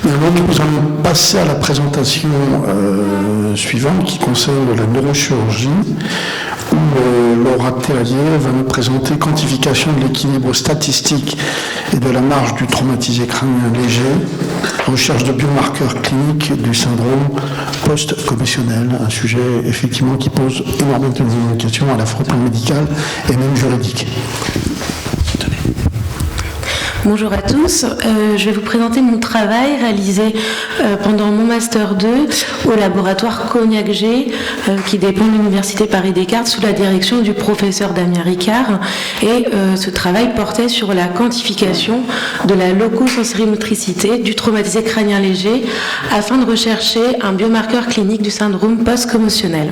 Donc, nous allons passer à la présentation suivante qui concerne la neurochirurgie, où Laura Terrier va nous présenter quantification de l'équilibre statistique et de la marge du traumatisé crânien léger, recherche de biomarqueurs cliniques du syndrome post-commotionnel, un sujet effectivement qui pose énormément de questions à la fois médicale et même juridique. Bonjour à tous, je vais vous présenter mon travail réalisé pendant mon Master 2 au laboratoire Cognac-G qui dépend de l'Université Paris-Descartes sous la direction du professeur Damien Ricard, et ce travail portait sur la quantification de la locosensorimétricité du traumatisé crânien léger afin de rechercher un biomarqueur clinique du syndrome post-commotionnel.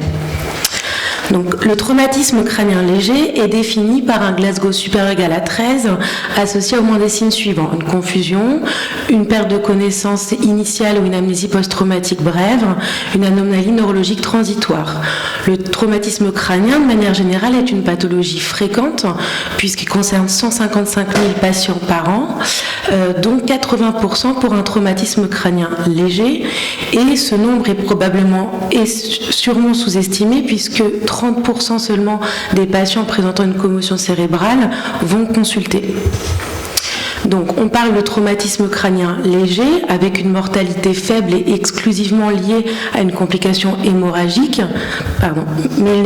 Donc, le traumatisme crânien léger est défini par un Glasgow supérieur égal à 13 associé au moins des signes suivants: une confusion, une perte de connaissance initiale ou une amnésie post-traumatique brève, une anomalie neurologique transitoire. Le traumatisme crânien, de manière générale, est une pathologie fréquente puisqu'il concerne 155 000 patients par an, dont 80% pour un traumatisme crânien léger, et ce nombre est probablement et sûrement sous-estimé puisque 30% seulement des patients présentant une commotion cérébrale vont consulter. Donc, on parle de traumatisme crânien léger avec une mortalité faible et exclusivement liée à une complication hémorragique, mais il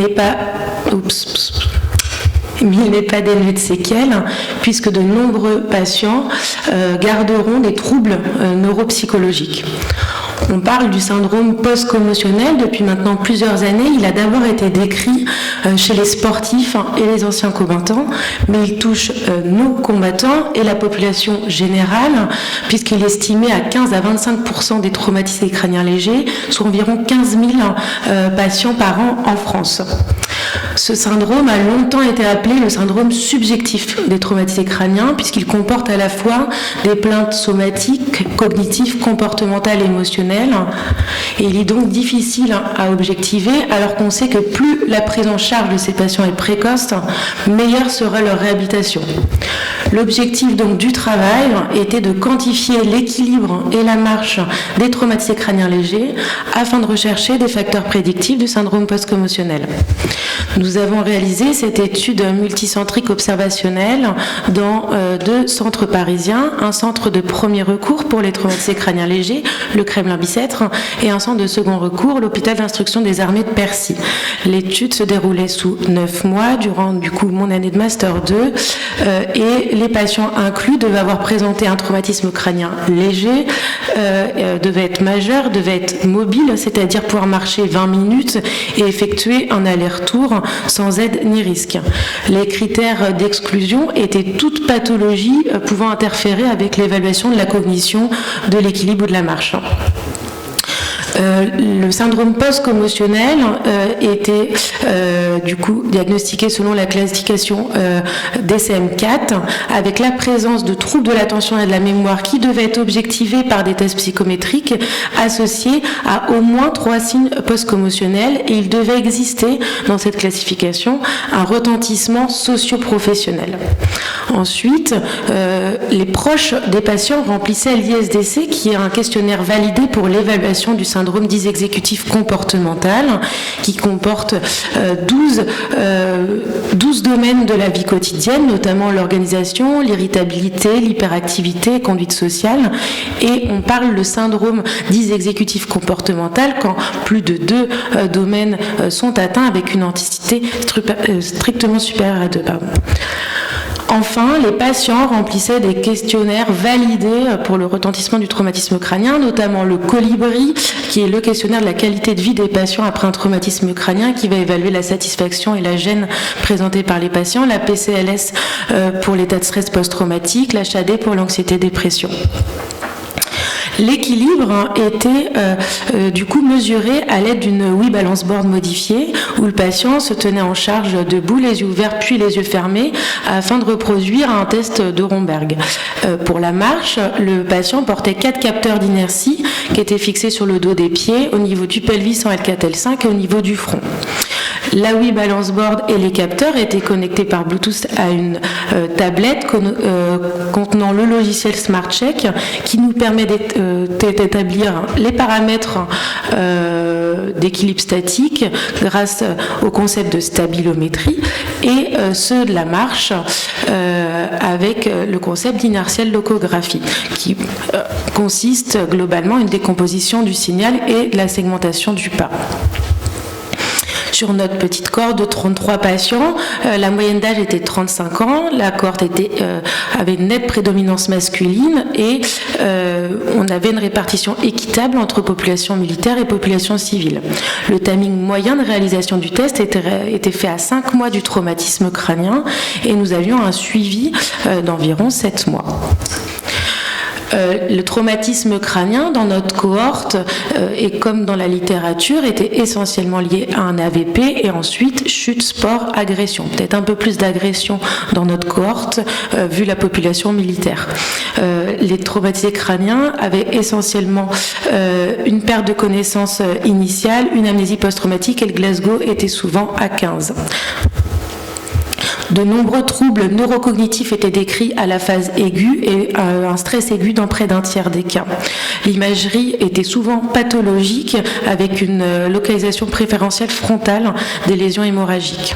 n'est pas dénué de séquelles, puisque de nombreux patients garderont des troubles neuropsychologiques. On parle du syndrome post-commotionnel depuis maintenant plusieurs années. Il a d'abord été décrit chez les sportifs et les anciens combattants, mais il touche nos combattants et la population générale, puisqu'il est estimé à 15 à 25% des traumatisés crâniens légers, soit environ 15 000 patients par an en France. Ce syndrome a longtemps été appelé le syndrome subjectif des traumatisés crâniens, puisqu'il comporte à la fois des plaintes somatiques, cognitives, comportementales et émotionnelles. Et il est donc difficile à objectiver, alors qu'on sait que plus la prise en charge de ces patients est précoce, meilleure sera leur réhabilitation. L'objectif donc du travail était de quantifier l'équilibre et la marche des traumatisés crâniens légers afin de rechercher des facteurs prédictifs du syndrome post-commotionnel. Nous avons réalisé cette étude multicentrique observationnelle dans 2 centres parisiens, un centre de premier recours pour les traumatisés crâniens légers, le Kremlin-Bicêtre, et un centre de second recours, l'hôpital d'instruction des armées de Percy. L'étude se déroulait sous 9 mois, durant mon année de Master 2, et les patients inclus devaient avoir présenté un traumatisme crânien léger, devaient être majeurs, devaient être mobiles, c'est-à-dire pouvoir marcher 20 minutes et effectuer un aller-retour sans aide ni risque. Les critères d'exclusion étaient toute pathologie pouvant interférer avec l'évaluation de la cognition, de l'équilibre ou de la marche. Le syndrome post-commotionnel était du coup diagnostiqué selon la classification DSM-4 avec la présence de troubles de l'attention et de la mémoire qui devaient être objectivés par des tests psychométriques associés à au moins 3 signes post-commotionnels, et il devait exister dans cette classification un retentissement socio-professionnel. Ensuite, les proches des patients remplissaient l'ISDC, qui est un questionnaire validé pour l'évaluation du syndrome dit exécutif comportemental, qui comporte 12 domaines de la vie quotidienne, notamment l'organisation, l'irritabilité, l'hyperactivité, conduite sociale, et on parle de syndrome dit exécutif comportemental quand plus de 2 domaines sont atteints avec une intensité strictement supérieure à 2. Enfin, les patients remplissaient des questionnaires validés pour le retentissement du traumatisme crânien, notamment le Colibri, qui est le questionnaire de la qualité de vie des patients après un traumatisme crânien, qui va évaluer la satisfaction et la gêne présentée par les patients, la PCLS pour l'état de stress post-traumatique, l'HAD pour l'anxiété-dépression. L'équilibre était du coup mesuré à l'aide d'une Wii Balance Board modifiée, où le patient se tenait en charge debout, les yeux ouverts puis les yeux fermés, afin de reproduire un test de Romberg. Pour la marche, le patient portait 4 capteurs d'inertie qui étaient fixés sur le dos des pieds, au niveau du pelvis en L4, L5 et au niveau du front. La Wii Balance Board et les capteurs étaient connectés par Bluetooth à une tablette contenant le logiciel SmartCheck qui nous permet d'établir les paramètres d'équilibre statique grâce au concept de stabilométrie et ceux de la marche avec le concept d'inertielle locographie qui consiste globalement à une décomposition du signal et de la segmentation du pas. Sur notre petite cohorte de 33 patients, la moyenne d'âge était 35 ans, la cohorte avait une nette prédominance masculine et on avait une répartition équitable entre population militaire et population civile. Le timing moyen de réalisation du test était fait à 5 mois du traumatisme crânien et nous avions un suivi d'environ 7 mois. Le traumatisme crânien dans notre cohorte et comme dans la littérature était essentiellement lié à un AVP et ensuite chute, sport, agression. Peut-être un peu plus d'agression dans notre cohorte vu la population militaire. Les traumatisés crâniens avaient essentiellement une perte de connaissance initiale, une amnésie post-traumatique et le Glasgow était souvent à 15. De nombreux troubles neurocognitifs étaient décrits à la phase aiguë et un stress aigu dans près d'un tiers des cas. L'imagerie était souvent pathologique avec une localisation préférentielle frontale des lésions hémorragiques.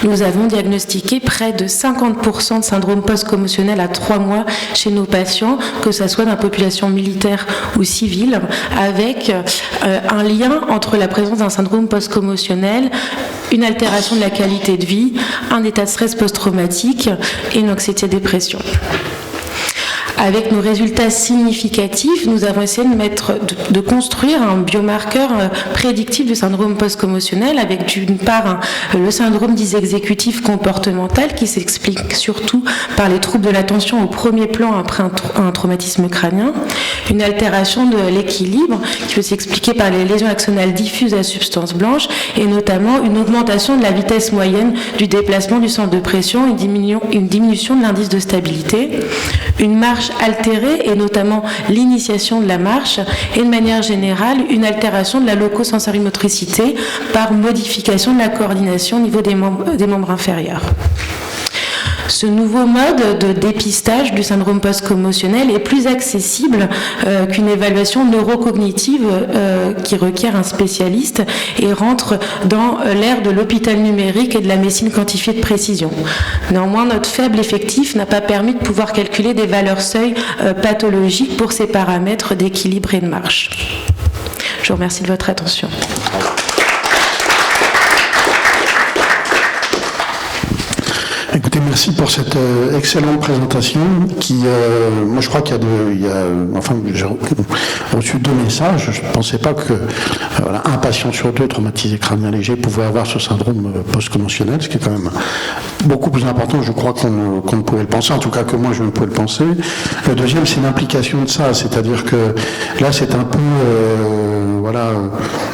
Nous avons diagnostiqué près de 50% de syndrome post-commotionnel à 3 mois chez nos patients, que ce soit dans la population militaire ou civile, avec un lien entre la présence d'un syndrome post-commotionnel, une altération de la qualité de vie, un état de stress post-traumatique et une anxiété-dépression. Avec nos résultats significatifs, nous avons essayé de construire un biomarqueur prédictif du syndrome post-commotionnel avec d'une part le syndrome dysexécutif comportemental qui s'explique surtout par les troubles de l'attention au premier plan après un traumatisme crânien, une altération de l'équilibre qui peut s'expliquer par les lésions axonales diffuses à substance blanche et notamment une augmentation de la vitesse moyenne du déplacement du centre de pression, une diminution de l'indice de stabilité, une marche altérée et notamment l'initiation de la marche et de manière générale une altération de la locosensori-motricité par modification de la coordination au niveau des membres inférieurs. Ce nouveau mode de dépistage du syndrome post-commotionnel est plus accessible qu'une évaluation neurocognitive qui requiert un spécialiste et rentre dans l'ère de l'hôpital numérique et de la médecine quantifiée de précision. Néanmoins, notre faible effectif n'a pas permis de pouvoir calculer des valeurs seuil pathologiques pour ces paramètres d'équilibre et de marche. Je vous remercie de votre attention. Écoutez, merci pour cette excellente présentation qui, moi je crois qu'il y a enfin j'ai reçu 2 messages, je ne pensais pas que voilà, un patient sur 2 traumatisé crânien léger pouvait avoir ce syndrome post-commotionnel, ce qui est quand même beaucoup plus important, je crois, qu'on ne pouvait le penser, en tout cas que moi je ne pouvais le penser. Le deuxième, c'est l'implication de ça, c'est-à-dire que là c'est un peu, voilà,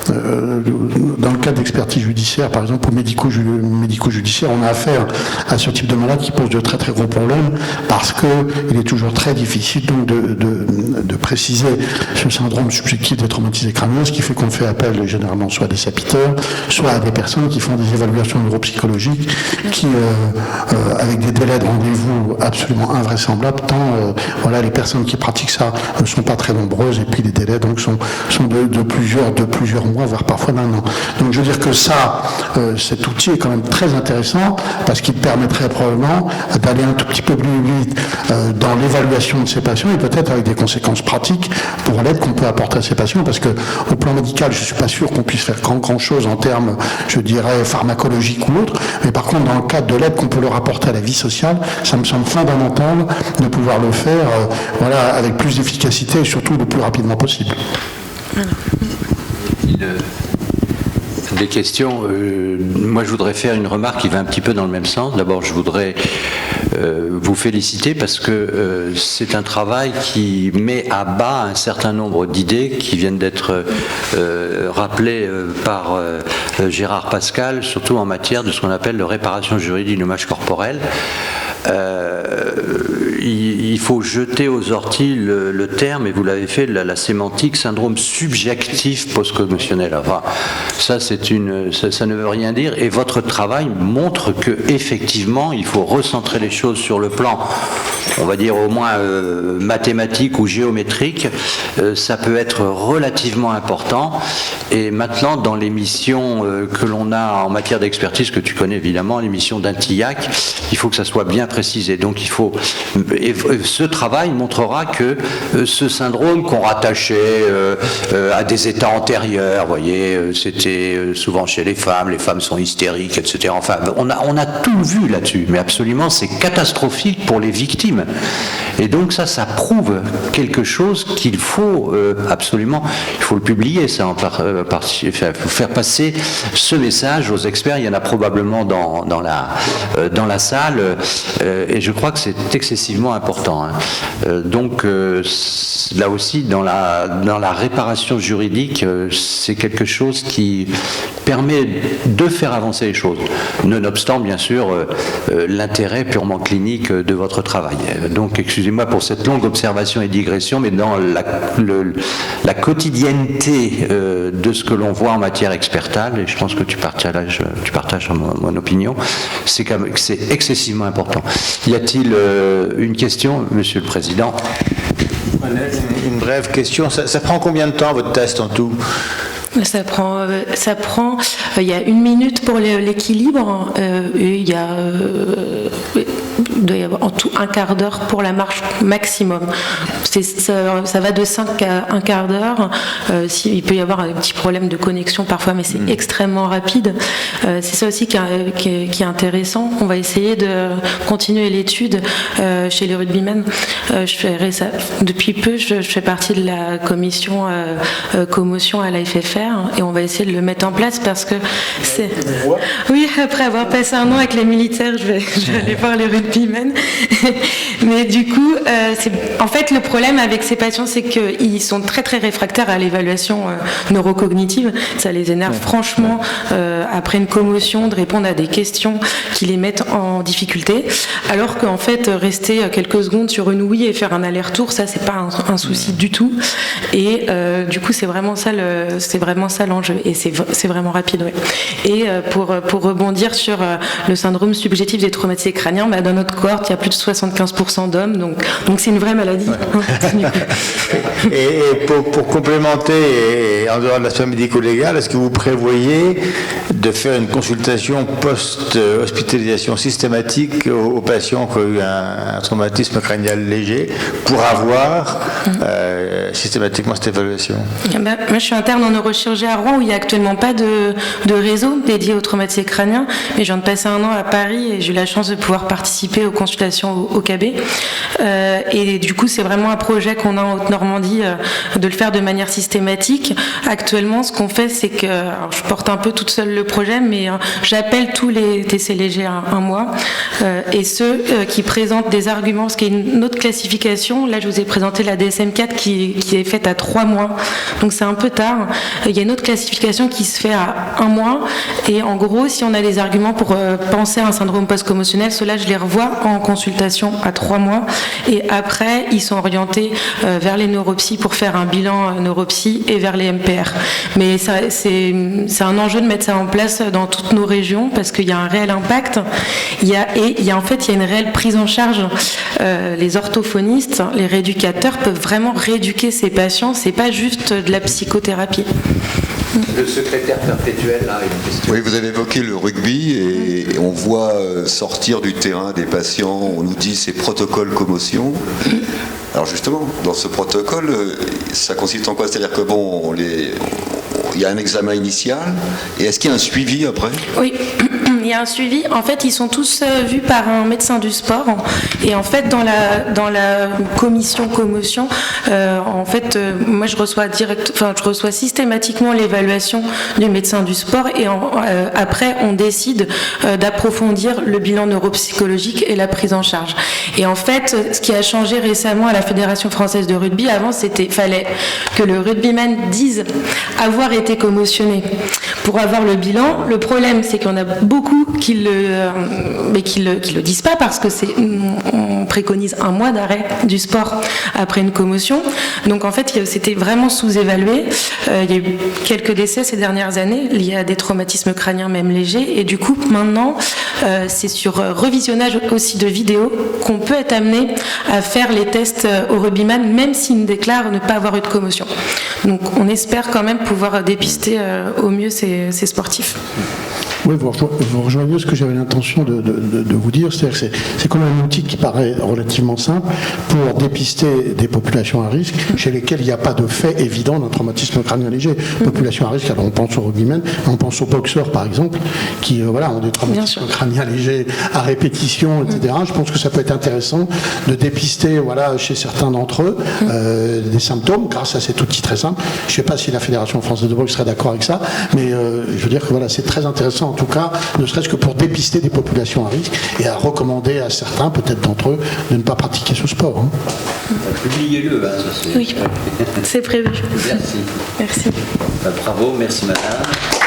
dans le cadre d'expertise judiciaire, par exemple, au médico-judiciaire, on a affaire à ce type de malade qui pose de très très gros problèmes parce qu'il est toujours très difficile donc de préciser ce syndrome subjectif des traumatisés crâniens, ce qui fait qu'on fait appel généralement soit à des sapiteurs, soit à des personnes qui font des évaluations neuropsychologiques qui, avec des délais de rendez-vous absolument invraisemblables, tant voilà, les personnes qui pratiquent ça ne sont pas très nombreuses et puis les délais donc sont de plusieurs mois, voire parfois d'un an. Donc je veux dire que ça, cet outil est quand même très intéressant parce qu'il permettrait probablement d'aller un tout petit peu plus vite dans l'évaluation de ces patients et peut-être avec des conséquences pratiques pour l'aide qu'on peut apporter à ces patients parce que au plan médical, je ne suis pas sûr qu'on puisse faire grand chose en termes, je dirais, pharmacologiques ou autres, mais par contre dans le cadre de l'aide qu'on peut leur apporter à la vie sociale, ça me semble fondamental de pouvoir le faire voilà, avec plus d'efficacité et surtout le plus rapidement possible. Des questions. Moi, je voudrais faire une remarque qui va un petit peu dans le même sens. D'abord, je voudrais vous féliciter parce que c'est un travail qui met à bas un certain nombre d'idées qui viennent d'être rappelées par Gérard Pascal, surtout en matière de ce qu'on appelle de réparation juridique du dommage corporel. il faut jeter aux orties le terme, et vous l'avez fait, la sémantique, syndrome subjectif post-commotionnel. Enfin, ça ne veut rien dire, et votre travail montre que effectivement il faut recentrer les choses sur le plan, on va dire au moins mathématique ou géométrique. Ça peut être relativement important, et maintenant dans les missions que l'on a en matière d'expertise, que tu connais évidemment, les missions d'Intillac, il faut que ça soit bien précisé. Donc ce travail montrera que ce syndrome qu'on rattachait à des états antérieurs, vous voyez, c'était souvent chez les femmes sont hystériques, etc. Enfin, on a tout vu là-dessus, mais absolument c'est catastrophique pour les victimes. Et donc ça prouve quelque chose qu'il faut absolument, il faut le publier, ça, faire passer ce message aux experts. Il y en a probablement dans la salle, et je crois que c'est excessivement important. Donc là aussi, dans la réparation juridique, c'est quelque chose qui permet de faire avancer les choses, nonobstant bien sûr l'intérêt purement clinique de votre travail. Donc excusez-moi pour cette longue observation et digression, mais dans la quotidienneté de ce que l'on voit en matière expertale, et je pense que tu partages mon opinion, c'est excessivement important. Y a-t-il une question, Monsieur le Président? Une brève question. Ça prend combien de temps votre test en tout? Ça prend, il y a 1 minute pour l'équilibre, et il doit y avoir en tout 1/4 d'heure pour la marche maximum. Ça va de 5 à 1/4 d'heure. Il peut y avoir un petit problème de connexion parfois, mais c'est extrêmement rapide. C'est ça aussi qui est intéressant. On va essayer de continuer l'étude chez les rugbymen. Depuis peu, je fais partie de la commission commotion à la FFR, et on va essayer de le mettre en place parce que c'est... Oui, après avoir passé 1 an avec les militaires, je vais aller voir les rugbymen. Mais du coup, en fait, le problème avec ces patients, c'est qu'ils sont très très réfractaires à l'évaluation neurocognitive. Ça les énerve franchement, après une commotion, de répondre à des questions qui les mettent en difficulté. Alors qu'en fait, rester quelques secondes sur une ouïe et faire un aller-retour, ça, c'est pas un souci du tout. Et du coup, c'est vraiment ça l'enjeu, et c'est vraiment rapide. Ouais. Et pour rebondir sur le syndrome subjectif des traumatisés crâniens, dans notre cohorte, il y a plus de 75% d'hommes, donc c'est une vraie maladie. Ouais. Et pour complémenter, et en dehors de l'aspect médico-légal, est-ce que vous prévoyez de faire une consultation post-hospitalisation systématique aux patients qui ont eu un traumatisme crânial léger pour avoir systématiquement cette évaluation? Moi, je suis interne en neurochirurgie à Rouen, où il n'y a actuellement pas de réseau dédié aux traumatisés crâniens, mais je viens de passer 1 an à Paris et j'ai eu la chance de pouvoir participer aux consultations au KB. Et du coup, c'est vraiment un projet qu'on a en Haute-Normandie, de le faire de manière systématique. Actuellement, ce qu'on fait, c'est que je porte un peu toute seule le projet, mais j'appelle tous les TC légers à 1 mois, et ceux qui présentent des arguments, parce qu'il y a une autre classification. Là, je vous ai présenté la DSM-4 qui est faite à 3 mois, donc c'est un peu tard. Il y a une autre classification qui se fait à 1 mois, et en gros, si on a des arguments pour penser à un syndrome post-commotionnel, ceux-là, je les revois en consultation à 3 mois, et après, ils sont orientés vers les neuropsies pour faire un bilan neuropsy, et vers les MPR. Mais c'est un enjeu de mettre ça en place dans toutes nos régions, parce qu'il y a un réel impact. Il y a une réelle prise en charge. Les orthophonistes, les rééducateurs peuvent vraiment rééduquer ces patients. C'est pas juste de la psychothérapie. Le secrétaire perpétuel, là, une question. Oui, vous avez évoqué le rugby, et on voit sortir du terrain des patients, on nous dit c'est protocole commotion. Alors justement, dans ce protocole, ça consiste en quoi? C'est-à-dire que il y a un examen initial, et est-ce qu'il y a un suivi après? Oui, il y a un suivi. En fait, ils sont tous vus par un médecin du sport, et en fait, dans la commission commotion, moi je reçois systématiquement l'évaluation du médecin du sport, et après on décide d'approfondir le bilan neuropsychologique et la prise en charge. Et en fait, ce qui a changé récemment à la Fédération française de rugby, avant fallait que le rugbyman dise avoir été commotionné pour avoir le bilan. Le problème, c'est qu'il y en a beaucoup beaucoup qui le disent pas, parce que on préconise un mois d'arrêt du sport après une commotion. Donc en fait, c'était vraiment sous-évalué. Il y a eu quelques décès ces dernières années liés à des traumatismes crâniens même légers, et du coup maintenant c'est sur revisionnage aussi de vidéos qu'on peut être amené à faire les tests au rugbyman, même s'il déclare ne pas avoir eu de commotion. Donc on espère quand même pouvoir dépister au mieux ces sportifs. Oui, vous rejoignez ce que j'avais l'intention de vous dire, c'est-à-dire que c'est quand même un outil qui paraît relativement simple pour dépister des populations à risque chez lesquelles il n'y a pas de fait évident d'un traumatisme crânien léger. Population à risque, alors on pense aux rugbymen, on pense aux boxeurs par exemple, qui ont des traumatismes crâniens légers à répétition, etc. Je pense que ça peut être intéressant de dépister chez certains d'entre eux des symptômes grâce à cet outil très simple. Je ne sais pas si la Fédération française de boxe serait d'accord avec ça, mais je veux dire que c'est très intéressant en tout cas, ne serait-ce que pour dépister des populations à risque et à recommander à certains, peut-être d'entre eux, de ne pas pratiquer ce sport. Publiez-le, ça c'est... Oui, c'est prévu. Merci. Merci. Bravo, merci madame.